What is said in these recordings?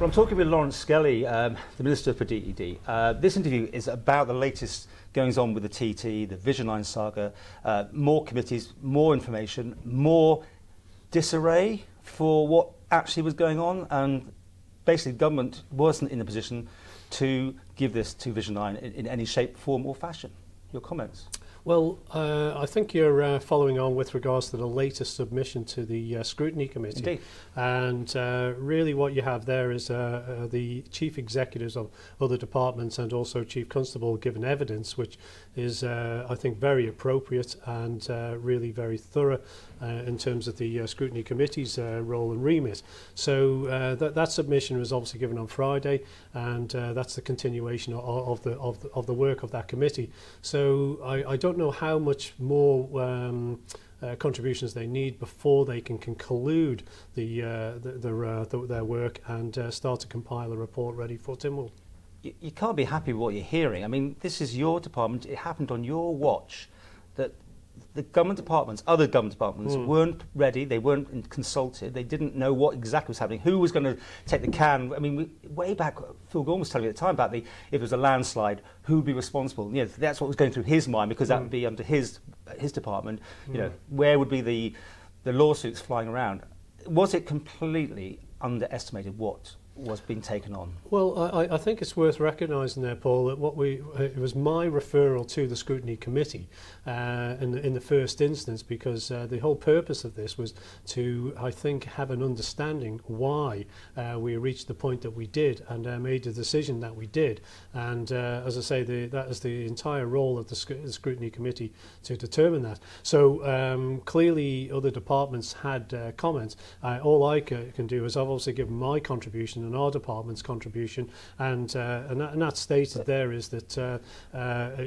Well, I'm talking with Lawrence Skelly, the Minister for DED. This interview is about the latest goings on with the TT, the Vision Line saga, more committees, more information, more disarray for what actually was going on, and basically government wasn't in a position to give this to Vision Line in any shape, form or fashion. Your comments? Well, I think you're following on with regards to the latest submission to the Scrutiny Committee. Indeed. And really what you have there is the chief executives of other departments and also Chief Constable given evidence, which is, I think, very appropriate and really very thorough in terms of the Scrutiny Committee's role and remit. So that submission was obviously given on Friday, and that's the continuation of the work of that committee. So I don't know how much more contributions they need before they can conclude their work and start to compile a report ready for Tynwald. You can't be happy with what you're hearing. I mean, this is your department. It happened on your watch that the government departments, other government departments, weren't ready. They weren't consulted. They didn't know what exactly was happening. Who was going to take the can? I mean, way back, Phil Gorman was telling me at the time about if it was a landslide, who would be responsible? You know, that's what was going through his mind, because that would be under his department. You know, where would be the lawsuits flying around? Was it completely underestimated what was being taken on? Well, I think it's worth recognising there, Paul, that it was my referral to the Scrutiny Committee in the first instance, because the whole purpose of this was to, I think, have an understanding why we reached the point that we did and made the decision that we did. And as I say, that is the entire role of the Scrutiny Committee to determine that. So clearly other departments had comments. All I can do is I've obviously given my contribution and our department's contribution, and that stated there is that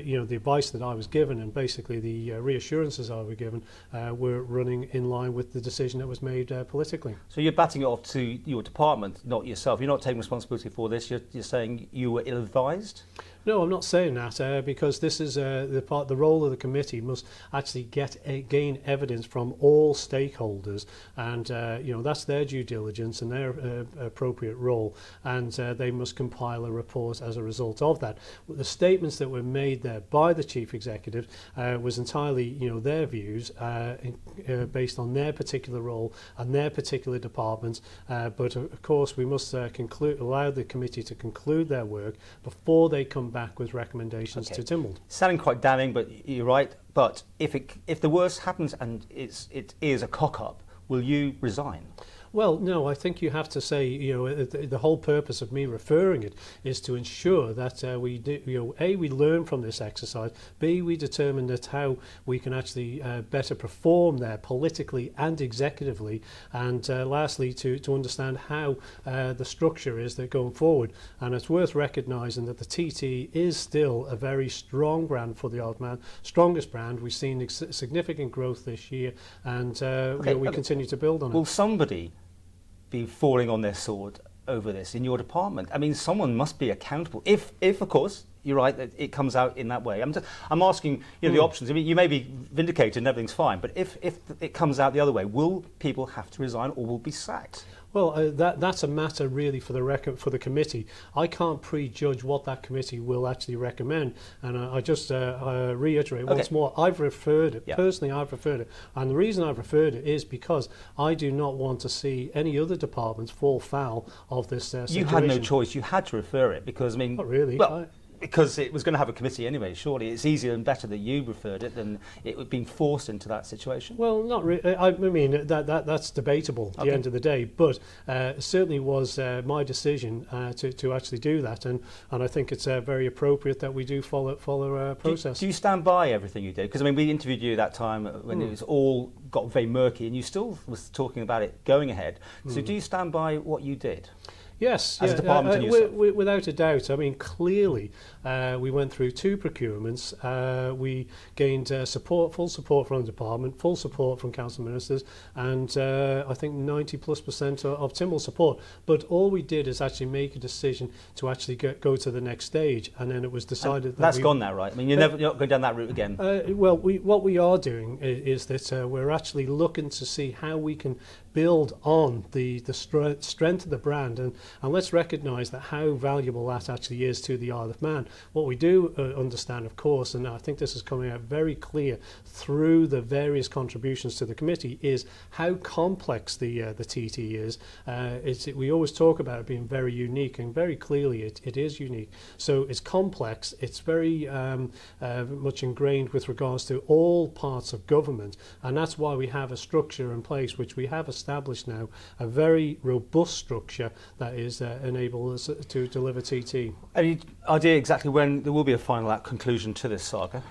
you know, the advice that I was given and basically the reassurances I was given were running in line with the decision that was made politically. So you're batting it off to your department, not yourself. You're not taking responsibility for this. You're saying you were ill-advised? No, I'm not saying that because this is the role of the committee must actually gain evidence from all stakeholders, and you know, that's their due diligence and their appropriate role, and they must compile a report as a result of that. The statements that were made there by the chief executive was entirely, you know, their views based on their particular role and their particular departments, but of course we must allow the committee to conclude their work before they come back with recommendations to Tynwald. Sounding quite damning, but you're right. But if the worst happens and it is a cock-up, will you resign? Well, no, I think you have to say, you know, the whole purpose of me referring it is to ensure that we do, you know, A, we learn from this exercise, B, we determine that how we can actually better perform there politically and executively, and lastly, to understand how the structure is that going forward. And it's worth recognising that the TT is still a very strong brand for the Old Man, strongest brand. We've seen significant growth this year, and you know, we continue to build on it. Will somebody be falling on their sword over this in your department? I mean, someone must be accountable. If of course, you're right that it comes out in that way. I'm asking, you know, the options. I mean, you may be vindicated and everything's fine, but if it comes out the other way, will people have to resign or will be sacked? Well, that's a matter really for the committee. I can't prejudge what that committee will actually recommend, and I just reiterate once more, I've referred it, personally I've referred it, and the reason I've referred it is because I do not want to see any other departments fall foul of this situation. You had no choice, you had to refer it, because I mean... Not really. Well, because it was going to have a committee anyway, surely. It's easier and better that you referred it than it being forced into that situation. Well, not really. I mean, that's debatable at the end of the day, but it certainly was my decision to actually do that, and I think it's very appropriate that we do follow a process. Do you stand by everything you did? Because I mean, we interviewed you that time when it was all got very murky, and you still was talking about it going ahead. So do you stand by what you did? Yes, as a department without a doubt. I mean, clearly we went through 2 procurements. We gained full support from the department, full support from council ministers, and I think 90+% of Tynwald support. But all we did is actually make a decision to actually go to the next stage, and then it was decided that's gone now, right? I mean, you're not going down that route again. Well, what we are doing is that we're actually looking to see how we can build on the strength of the brand, And let's recognise that how valuable that actually is to the Isle of Man. What we do understand, of course, and I think this is coming out very clear through the various contributions to the committee, is how complex the TT is. We always talk about it being very unique, and very clearly it is unique. So it's complex, it's very much ingrained with regards to all parts of government, and that's why we have a structure in place which we have established now, a very robust structure that is enable us to deliver TT. Any idea exactly when there will be a final conclusion to this saga?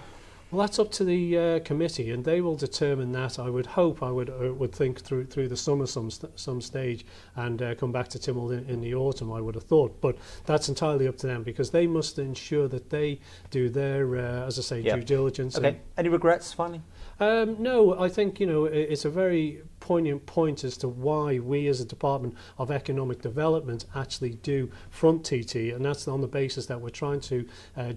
Well, that's up to the committee, and they will determine that. I would hope, I would think through the summer some stage, and come back to Tynwald in the autumn, I would have thought. But that's entirely up to them, because they must ensure that they do their, as I say, due diligence. Okay. Any regrets finally? No, I think, it's a very poignant point as to why we as a Department of Economic Development actually do front TT, and that's on the basis that we're trying to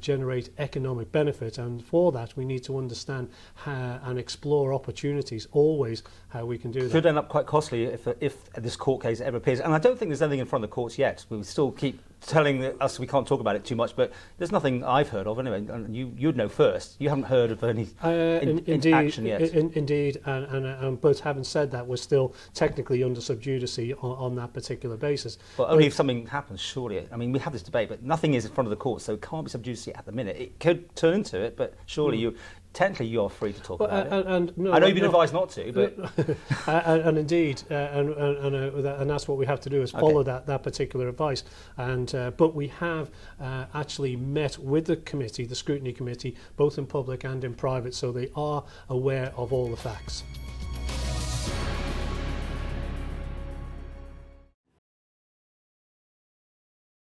generate economic benefit, and for that we need to understand how and explore opportunities, always how we can do that. Could end up quite costly if this court case ever appears, and I don't think there's anything in front of the courts yet. We still keep telling us we can't talk about it too much, but there's nothing I've heard of anyway. And you'd know first. You haven't heard of any action yet. Indeed, but having said that, we're still technically under sub judice on that particular basis. Well, only if something happens, surely. I mean, we have this debate, but nothing is in front of the court, so it can't be sub judice at the minute. It could turn into it, but surely technically you are free to talk about it. No, I know you've been advised not to, but and indeed, and that's what we have to do, is follow that particular advice. And but we have actually met with the committee, the Scrutiny Committee, both in public and in private, so they are aware of all the facts.